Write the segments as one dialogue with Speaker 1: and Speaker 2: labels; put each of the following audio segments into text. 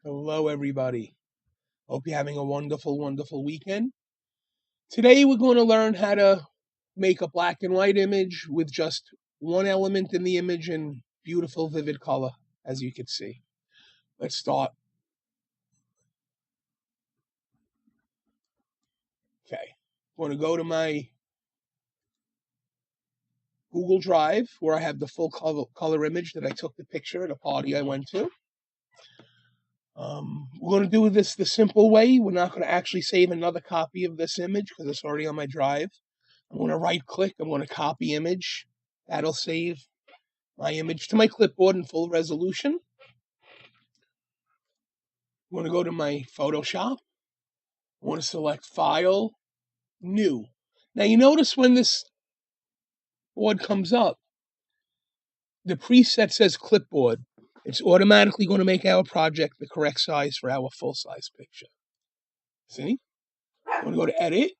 Speaker 1: Hello, everybody. Hope you're having a wonderful, wonderful weekend. Today, we're going to learn how to make a black and white image with just one element in the image in beautiful, vivid color, as you can see. Let's start. Okay. I'm going to go to my Google Drive where I have the full color image that I took the picture at a party I went to. We're going to do this the simple way. We're not going to actually save another copy of this image because it's already on my drive. I'm going to right click. I'm going to copy image. That'll save my image to my clipboard in full resolution. I'm going to go to my Photoshop. I want to select File, New. Now you notice when this board comes up, the preset says clipboard. It's automatically going to make our project the correct size for our full-size picture. See? I'm going to go to Edit,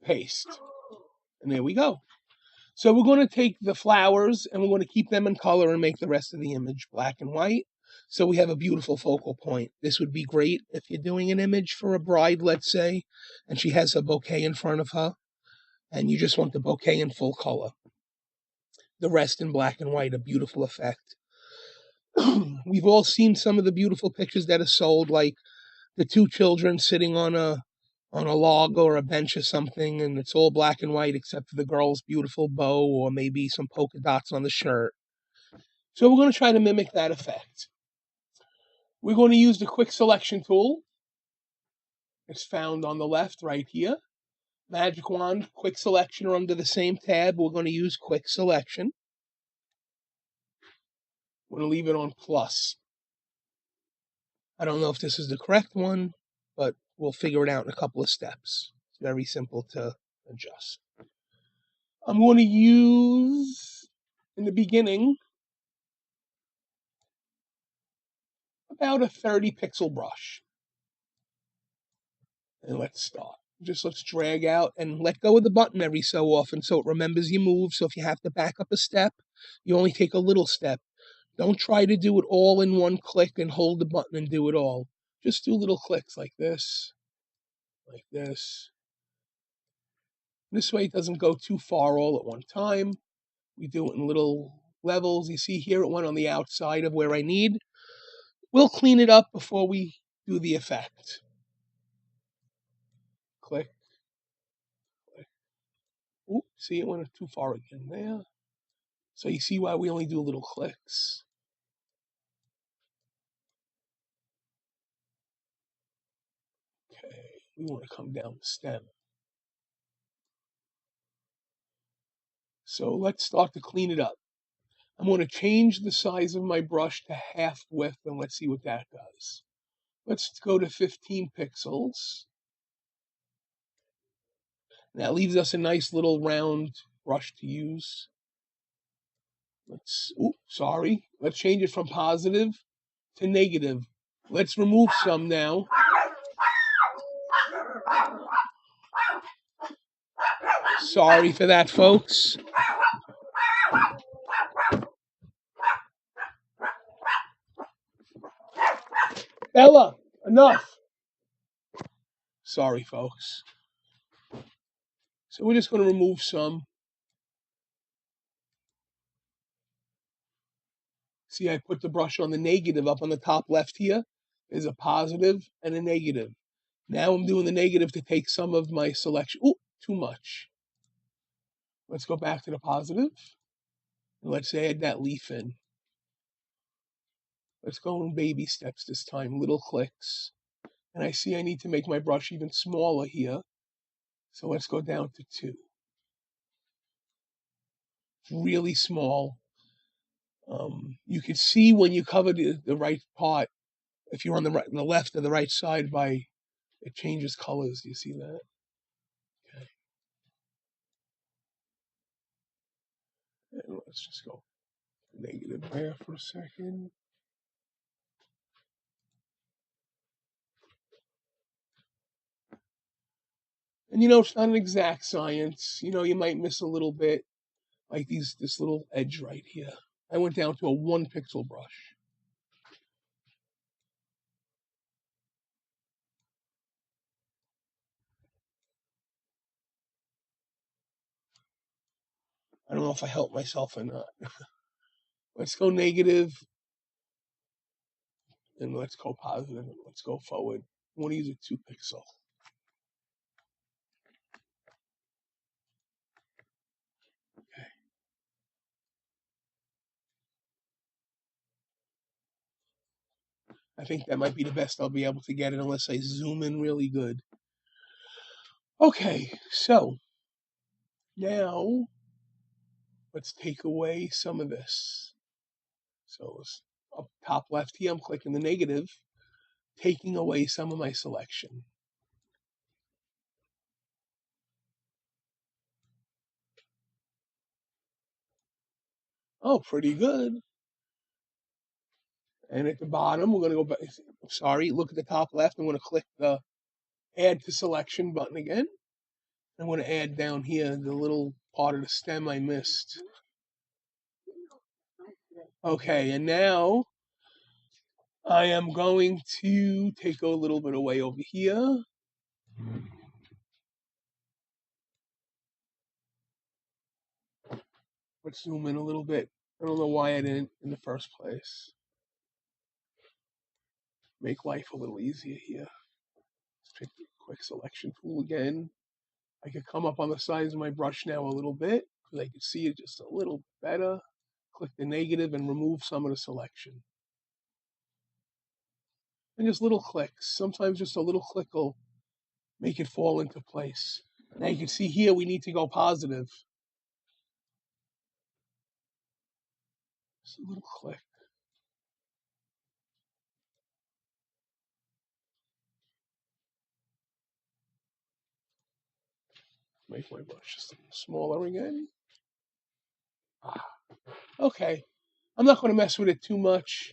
Speaker 1: Paste, and there we go. So we're going to take the flowers and we're going to keep them in color and make the rest of the image black and white. So we have a beautiful focal point. This would be great if you're doing an image for a bride, let's say, and she has a bouquet in front of her, and you just want the bouquet in full color. The rest in black and white, a beautiful effect. We've all seen some of the beautiful pictures that are sold, like the two children sitting on a log or a bench or something, and it's all black and white except for the girl's beautiful bow or maybe some polka dots on the shirt. So we're going to try to mimic that effect. We're going to use the quick selection tool. It's found on the left right here. Magic wand, quick selection are under the same tab. We're going to use quick selection. We're going to leave it on plus. I don't know if this is the correct one, but we'll figure it out in a couple of steps. It's very simple to adjust. I'm going to use, in the beginning, about a 30 pixel brush. And let's start. Let's drag out and let go of the button every so often so it remembers you move. So if you have to back up a step, you only take a little step. Don't try to do it all in one click and hold the button and do it all. Just do little clicks like this, like this. This way it doesn't go too far all at one time. We do it in little levels. You see here it went on the outside of where I need. We'll clean it up before we do the effect. Click, click. Ooh, see, it went too far again there. So you see why we only do little clicks. Okay, we want to come down the stem. So let's start to clean it up. I'm going to change the size of my brush to half width, and let's see what that does. Let's go to 15 pixels. That leaves us a nice little round brush to use. Let's change it from positive to negative. Let's remove some now. Sorry for that, folks. Bella, enough. Sorry, folks. So we're just going to remove some. See, I put the brush on the negative up on the top left here. There's a positive and a negative. Now I'm doing the negative to take some of my selection. Ooh, too much. Let's go back to the positive. And let's add that leaf in. Let's go in baby steps this time, little clicks. And I see I need to make my brush even smaller here. So let's go down to 2. It's really small. You can see when you cover the right part, if you're on the left or the right side, it changes colors. Do you see that? Okay. And let's just go negative there for a second. And it's not an exact science. You might miss a little bit, like this little edge right here. I went down to a 1 pixel brush. I don't know if I helped myself or not. Let's go negative, and let's go positive, and let's go forward. I want to use a 2 pixel. Okay. I think that might be the best I'll be able to get it unless I zoom in really good. Okay, so now let's take away some of this. So up top left here, I'm clicking the negative, taking away some of my selection. Oh, pretty good. And at the bottom, we're going to go back. Sorry, look at the top left. I'm going to click the Add to Selection button again. I'm going to add down here the little part of the stem I missed. Okay, and now I am going to take a little bit away over here. Let's zoom in a little bit. I don't know why I didn't in the first place. Make life a little easier here. Let's pick the quick selection tool again. I could come up on the sides of my brush now a little bit because I can see it just a little better. Click the negative and remove some of the selection. And just little clicks. Sometimes just a little click will make it fall into place. Now you can see here we need to go positive. Just a little click. Make my brush just a little smaller again. Okay. I'm not going to mess with it too much.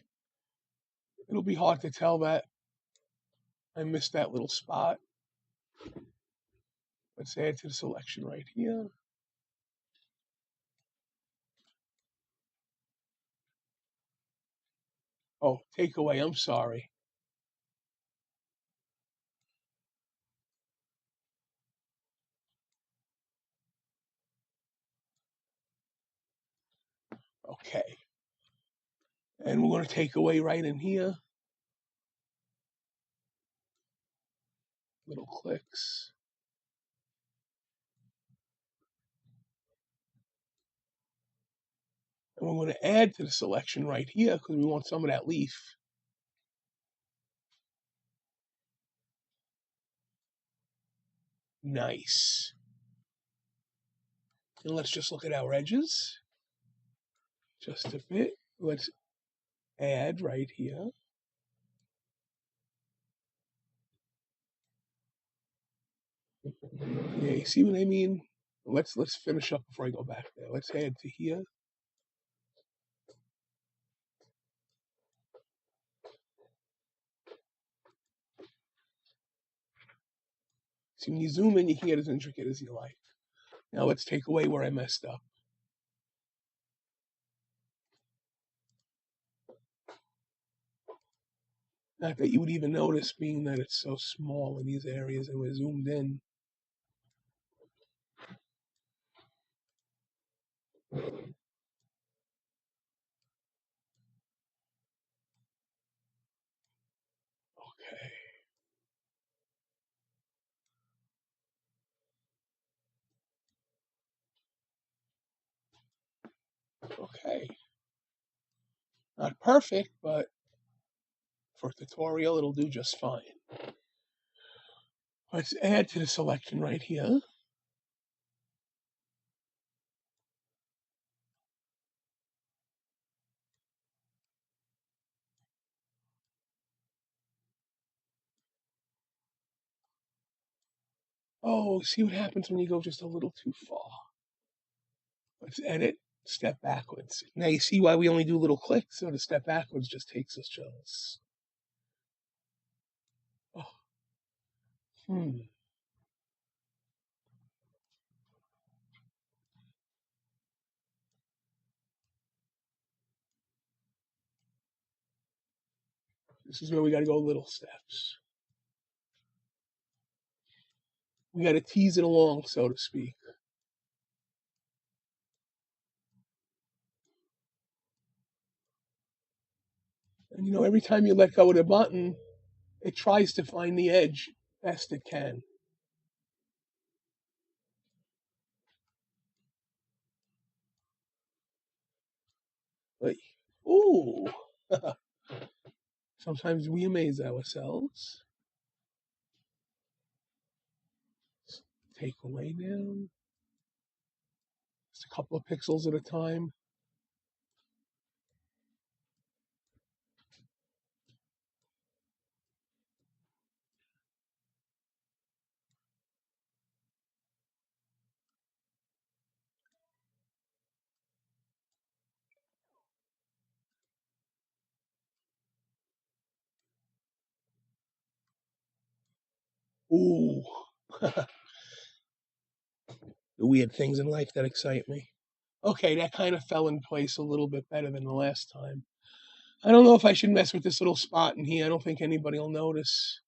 Speaker 1: It'll be hard to tell that I missed that little spot. Let's add to the selection right here. Oh, takeaway, I'm sorry. Okay. And we're going to take away right in here. Little clicks. And we're going to add to the selection right here because we want some of that leaf. Nice. And let's just look at our edges. Just a bit. Let's add right here. Yeah, you see what I mean? Let's finish up before I go back there. Let's add to here. See, when you zoom in, you can get as intricate as you like. Now let's take away where I messed up. Not that you would even notice, being that it's so small in these areas and we're zoomed in. Okay. Okay. Not perfect, but for a tutorial, it'll do just fine. Let's add to the selection right here. Oh, see what happens when you go just a little too far. Let's edit, step backwards. Now you see why we only do little clicks, so the step backwards just takes us just. Oh. This is where we got to go little steps. We got to tease it along, so to speak. And every time you let go of the button, it tries to find the edge best it can. But, ooh, sometimes we amaze ourselves. Take away now. Just a couple of pixels at a time. Ooh, the weird things in life that excite me. Okay, that kind of fell in place a little bit better than the last time. I don't know if I should mess with this little spot in here. I don't think anybody will notice.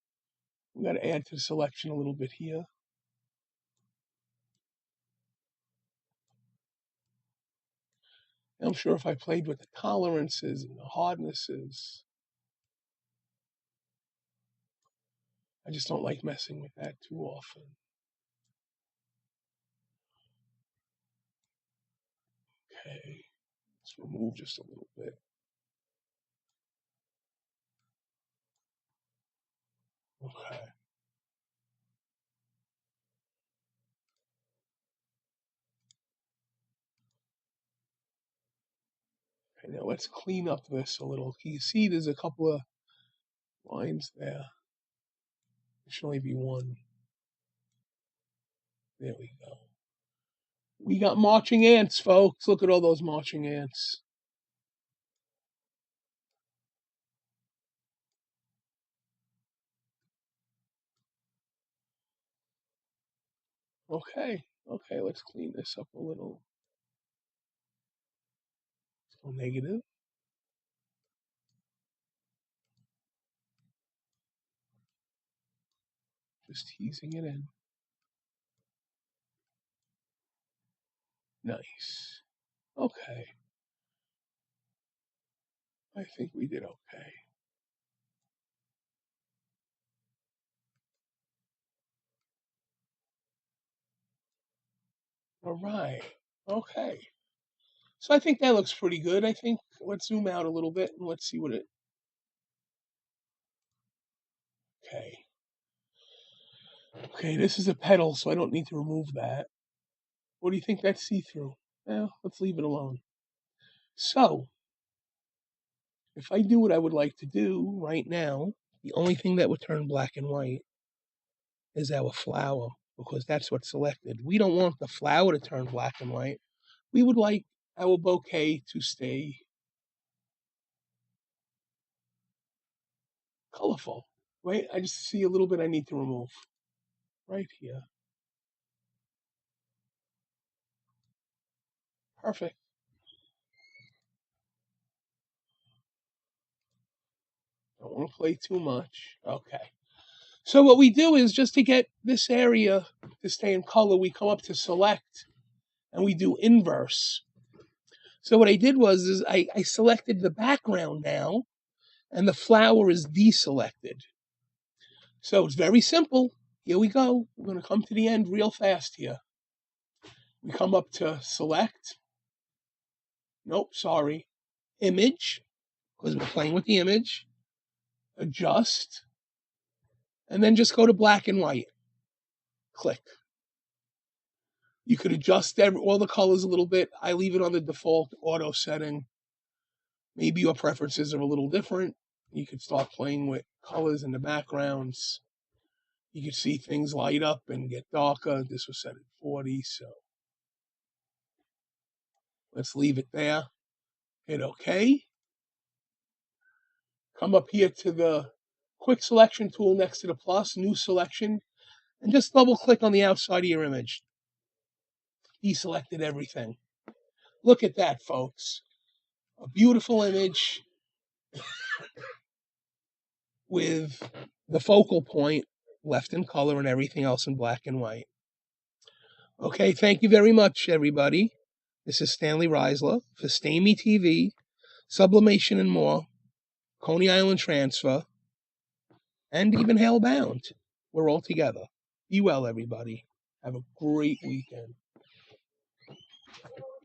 Speaker 1: We got to add to the selection a little bit here. I'm sure if I played with the tolerances and the hardnesses, I just don't like messing with that too often. Okay, let's remove just a little bit. Okay. Okay, now let's clean up this a little. Can you see there's a couple of lines there? There should only be one. There we go. We got marching ants, folks. Look at all those marching ants. Okay, okay, let's clean this up a little. Let's go negative. Just teasing it in. Nice. Okay, I think we did okay. All right. Okay. So I think that looks pretty good. I think let's zoom out a little bit and let's see what it. Okay. Okay, this is a pedal, so I don't need to remove that. What do you think that's see-through? Well, let's leave it alone. So, if I do what I would like to do right now, the only thing that would turn black and white is our flower, because that's what's selected. We don't want the flower to turn black and white. We would like our bouquet to stay colorful. Right? I just see a little bit I need to remove right here. Perfect. Don't want to play too much. Okay. So what we do is just to get this area to stay in color, we come up to select and we do inverse. So what I did was is I selected the background now and the flower is deselected. So it's very simple. Here we go. We're going to come to the end real fast here. We come up to select. Nope, sorry. Image, because we're playing with the image. Adjust. And then just go to black and white. Click. You could adjust all the colors a little bit. I leave it on the default auto setting. Maybe your preferences are a little different. You could start playing with colors in the backgrounds. You could see things light up and get darker. This was set at 40, so let's leave it there. Hit OK. Come up here to the quick selection tool next to the plus, new selection, and just double click on the outside of your image. Deselected everything. Look at that, folks. A beautiful image with the focal point left in color and everything else in black and white. Okay, thank you very much, everybody. This is Stanley Reisler for Stamy TV, Sublimation, and more. Coney Island Transfer, and even Hellbound. We're all together. Be well, everybody. Have a great weekend.